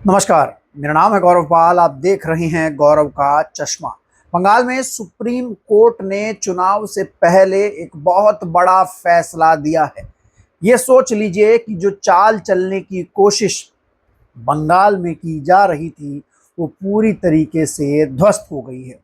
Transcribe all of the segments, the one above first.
नमस्कार, मेरा नाम है गौरव पाल। आप देख रहे हैं गौरव का चश्मा। बंगाल में सुप्रीम कोर्ट ने चुनाव से पहले एक बहुत बड़ा फैसला दिया है। ये सोच लीजिए कि जो चाल चलने की कोशिश बंगाल में की जा रही थी, वो पूरी तरीके से ध्वस्त हो गई है।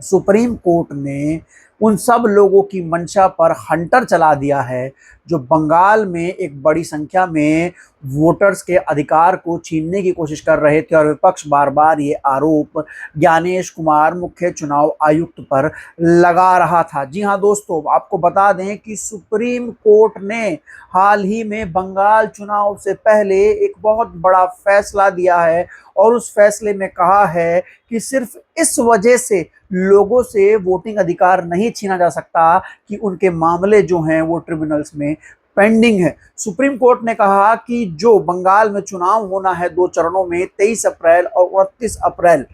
सुप्रीम कोर्ट ने उन सब लोगों की मंशा पर हंटर चला दिया है जो बंगाल में एक बड़ी संख्या में वोटर्स के अधिकार को छीनने की कोशिश कर रहे थे, और विपक्ष बार बार ये आरोप ज्ञानेश कुमार मुख्य चुनाव आयुक्त पर लगा रहा था। जी हाँ दोस्तों, आपको बता दें कि सुप्रीम कोर्ट ने हाल ही में बंगाल चुनाव से पहले एक बहुत बड़ा फैसला दिया है, और उस फैसले में कहा है कि सिर्फ इस वजह से लोगों से वोटिंग अधिकार नहीं छीना जा सकता कि उनके मामले जो हैं वो ट्रिब्यूनल्स में पेंडिंग है। सुप्रीम कोर्ट ने कहा कि जो बंगाल में चुनाव होना है 2 चरणों में, 23 अप्रैल और 29 अप्रैल,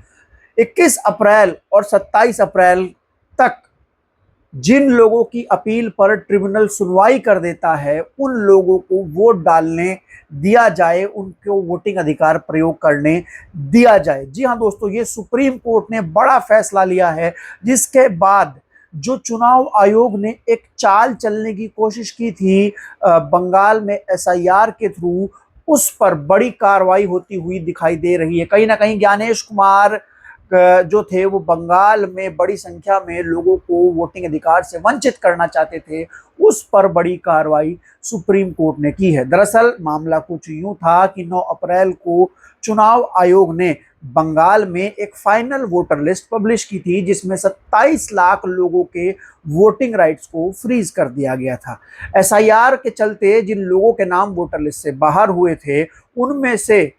21 अप्रैल और 27 अप्रैल तक जिन लोगों की अपील पर ट्रिब्यूनल सुनवाई कर देता है, उन लोगों को वोट डालने दिया जाए, उनको वोटिंग अधिकार प्रयोग करने दिया जाए। जी हाँ दोस्तों, ये सुप्रीम कोर्ट ने बड़ा फैसला लिया है, जिसके बाद जो चुनाव आयोग ने एक चाल चलने की कोशिश की थी बंगाल में एसआईआर के थ्रू, उस पर बड़ी कार्रवाई होती हुई दिखाई दे रही है। कहीं ना कहीं ज्ञानेश कुमार जो थे वो बंगाल में बड़ी संख्या में लोगों को वोटिंग अधिकार से वंचित करना चाहते थे, उस पर बड़ी कार्रवाई सुप्रीम कोर्ट ने की है। दरअसल मामला कुछ यूं था कि 9 अप्रैल को चुनाव आयोग ने बंगाल में एक फाइनल वोटर लिस्ट पब्लिश की थी, जिसमें 27 लाख लोगों के वोटिंग राइट्स को फ्रीज कर दिया गया था। एसआईआर के चलते जिन लोगों के नाम वोटर लिस्ट से बाहर हुए थे, उनमें से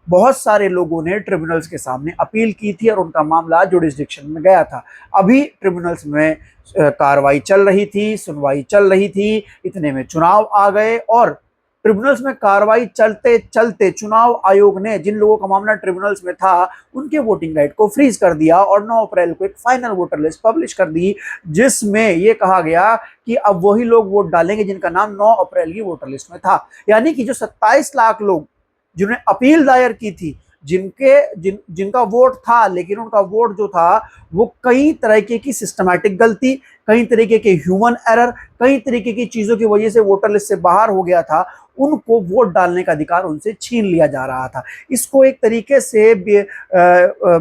बहुत सारे लोगों ने ट्रिब्यूनल्स के सामने अपील की थी और उनका मामला जुडिस्डिक्शन में गया था। अभी ट्रिब्यूनल्स में कार्रवाई चल रही थी, सुनवाई चल रही थी, इतने में चुनाव आ गए, और ट्रिब्यूनल्स में कार्रवाई चलते चलते चुनाव आयोग ने जिन लोगों का मामला ट्रिब्यूनल्स में था, उनके वोटिंग राइट को फ्रीज कर दिया और 9 अप्रैल को एक फाइनल वोटर लिस्ट पब्लिश कर दी, जिसमें यह कहा गया कि अब वही लोग वोट डालेंगे जिनका नाम 9 अप्रैल की वोटर लिस्ट में था। यानी कि जो 27 लाख लोग जिन्होंने अपील दायर की थी, जिनका वोट था, लेकिन उनका वोट जो था वो कई तरीके की सिस्टमैटिक गलती, कई तरीके के ह्यूमन एरर, कई तरीके की चीजों की वजह से वोटर लिस्ट से बाहर हो गया था, उनको वोट डालने का अधिकार उनसे छीन लिया जा रहा था। इसको एक तरीके से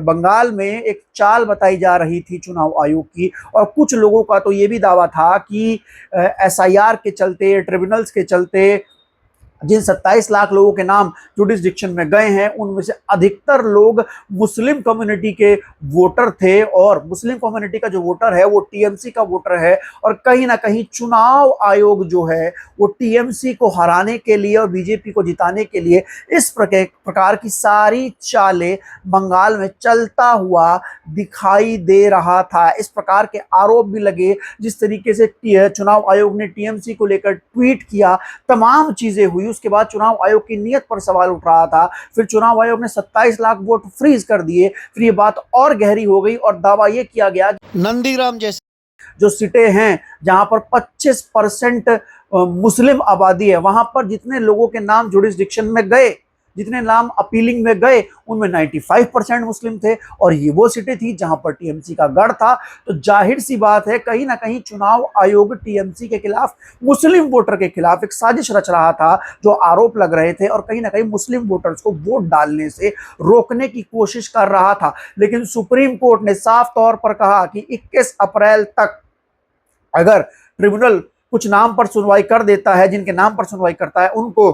बंगाल में एक चाल बताई जा रही थी चुनाव आयोग की, और कुछ लोगों का तो ये भी दावा था कि एसआईआर के चलते, ट्रिब्यूनल्स के चलते जिन 27 लाख लोगों के नाम जुडिस्डिक्शन में गए हैं, उनमें से अधिकतर लोग मुस्लिम कम्युनिटी के वोटर थे, और मुस्लिम कम्युनिटी का जो वोटर है वो टीएमसी का वोटर है, और कहीं ना कहीं चुनाव आयोग जो है वो टीएमसी को हराने के लिए और बीजेपी को जिताने के लिए इस प्रकार की सारी चालें बंगाल में चलता हुआ दिखाई दे रहा था। इस प्रकार के आरोप भी लगे, जिस तरीके से चुनाव आयोग ने टीएमसी को लेकर ट्वीट किया, तमाम चीजें हुई। उसके बाद चुनाव आयोग की नीयत पर सवाल उठ रहा था। फिर चुनाव आयोग ने 27 लाख वोट फ्रीज कर दिए। फिर ये बात और गहरी हो गई और दावा यह किया गया नंदीग्राम जैसे जो सीटें हैं जहां पर 25% मुस्लिम आबादी है, वहां पर जितने लोगों के नाम जुडिस्डिक्शन में गए, जितने नाम अपीलिंग में गए, उनमें 95% मुस्लिम थे, और ये वो सीटें थी जहां पर टीएमसी का गढ़ था। तो जाहिर सी बात है, कहीं ना कहीं चुनाव आयोग टीएमसी के खिलाफ, मुस्लिम वोटर के खिलाफ एक साजिश रच रहा था, जो आरोप लग रहे थे, और कहीं ना कहीं मुस्लिम वोटर्स को वोट डालने से रोकने की कोशिश कर रहा था। लेकिन सुप्रीम कोर्ट ने साफ तौर पर कहा कि 21 अप्रैल तक अगर ट्रिब्यूनल कुछ नाम पर सुनवाई कर देता है, जिनके नाम पर सुनवाई करता है, उनको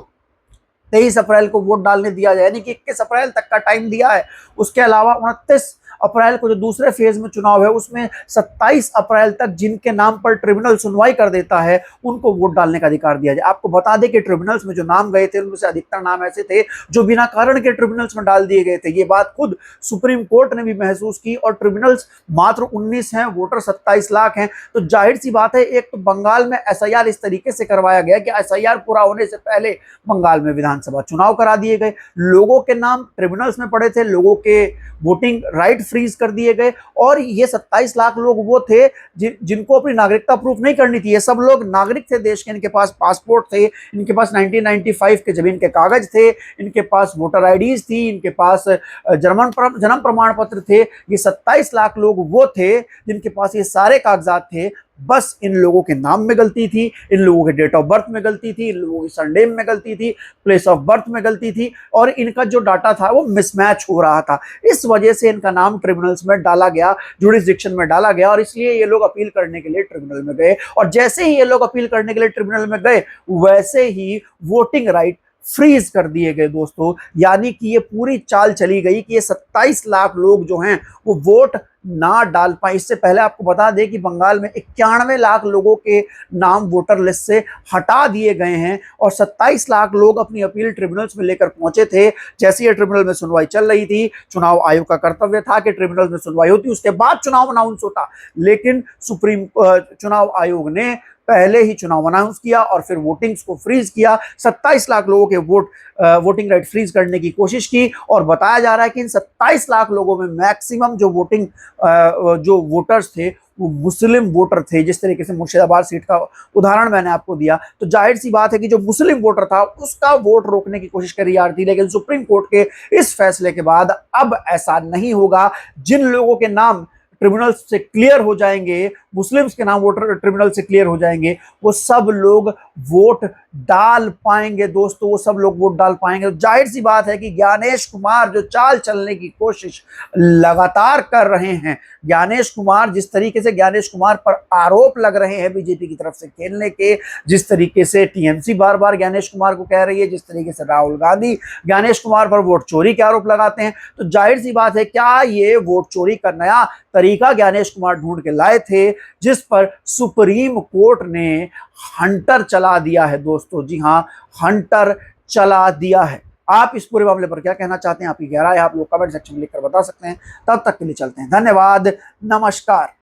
23 अप्रैल को वोट डालने दिया जाए, यानी कि 21 अप्रैल तक का टाइम दिया है। उसके अलावा 29 अप्रैल को जो दूसरे फेज में चुनाव है, उसमें 27 अप्रैल तक जिनके नाम पर ट्रिब्यूनल सुनवाई कर देता है, उनको वोट डालने का अधिकार दिया जाए। आपको बता दें कि ट्रिब्यूनल्स में जो नाम गए थे, उनमें से अधिकतर नाम ऐसे थे जो बिना कारण के ट्रिब्यूनल्स में डाल दिए गए थे। ये बात खुद सुप्रीम कोर्ट ने भी महसूस की, और ट्रिब्यूनल्स मात्र 19 हैं, वोटर 27 लाख हैं। तो जाहिर सी बात है, एक तो बंगाल में एसआईआर इस तरीके से करवाया गया कि एसआईआर पूरा होने से पहले बंगाल में विधानसभा चुनाव करा दिए गए, लोगों के नाम ट्रिब्यूनल्स में पड़े थे, लोगों के वोटिंग राइट फ्रीज कर दिए गए। और ये 27 लाख लोग वो थे जिनको अपनी नागरिकता प्रूफ नहीं करनी थी। ये सब लोग नागरिक थे देश के, इनके पास पासपोर्ट थे, इनके पास 1995 के जमीन के कागज थे, इनके पास वोटर आईडीज थी, इनके पास जन्म प्रमाण पत्र थे। ये 27 लाख लोग वो थे जिनके पास ये सारे कागजात थे। बस इन लोगों के नाम में गलती थी, इन लोगों के डेट ऑफ बर्थ में गलती थी, इन लोगों की सरनेम में गलती थी, प्लेस ऑफ बर्थ में गलती थी, और इनका जो डाटा था वो मिसमैच हो रहा था। इस वजह से इनका नाम ट्रिब्यूनल्स में डाला गया, जुरिसडिक्शन में डाला गया, और इसलिए ये लोग अपील करने के लिए ट्रिब्यूनल में गए। और जैसे ही ये लोग अपील करने के लिए ट्रिब्यूनल में गए, वैसे ही वोटिंग राइट फ्रीज कर दिए गए दोस्तों। यानी कि ये पूरी चाल चली गई कि ये 27 लाख लोग जो हैं वो वोट ना डाल पाए। इससे पहले आपको बता दें कि बंगाल में 91 लाख लोगों के नाम वोटर लिस्ट से हटा दिए गए हैं, और 27 लाख लोग अपनी अपील ट्रिब्यूनल्स में लेकर पहुंचे थे। जैसे ही ट्रिब्यूनल में सुनवाई चल रही थी, चुनाव आयोग का कर्तव्य था कि ट्रिब्यूनल में सुनवाई होती, उसके बाद चुनाव अनाउंस होता, लेकिन चुनाव आयोग ने पहले ही चुनाव अनाउंस किया और फिर वोटिंग्स को फ्रीज किया। 27 लाख लोगों के वोटिंग राइट फ्रीज करने की कोशिश की, और बताया जा रहा है कि इन 27 लाख लोगों में मैक्सिमम जो वोटर्स थे वो मुस्लिम वोटर थे। जिस तरीके से मुर्शिदाबाद सीट का उदाहरण मैंने आपको दिया, तो जाहिर सी बात है कि जो मुस्लिम वोटर था उसका वोट रोकने की कोशिश करी जा रही थी। लेकिन सुप्रीम कोर्ट के इस फैसले के बाद अब ऐसा नहीं होगा। जिन लोगों के नाम ट्रिब्यूनल से क्लियर हो जाएंगे, मुस्लिम्स के नाम वोटर ट्रिब्यूनल से क्लियर हो जाएंगे, वो सब लोग वोट डाल पाएंगे दोस्तों, वो सब लोग वोट डाल पाएंगे। तो जाहिर सी बात है कि ज्ञानेश कुमार जो चाल चलने की कोशिश लगातार कर रहे हैं, ज्ञानेश कुमार जिस तरीके से ज्ञानेश कुमार पर आरोप लग रहे हैं बीजेपी की तरफ से खेलने के, जिस तरीके से टीएमसी बार बार ज्ञानेश कुमार को कह रही है, जिस तरीके से राहुल गांधी ज्ञानेश कुमार पर वोट चोरी के आरोप लगाते हैं, तो जाहिर सी बात है क्या ये वोट चोरी का नया तरीका ज्ञानेश कुमार ढूंढ के लाए थे, जिस पर सुप्रीम कोर्ट ने हंटर चला दिया है दोस्तों। जी हां, हंटर चला दिया है। आप इस पूरे मामले पर क्या कहना चाहते हैं, आपकी गहराई आप लोग कमेंट सेक्शन में लिखकर बता सकते हैं। तब तक के लिए चलते हैं, धन्यवाद, नमस्कार।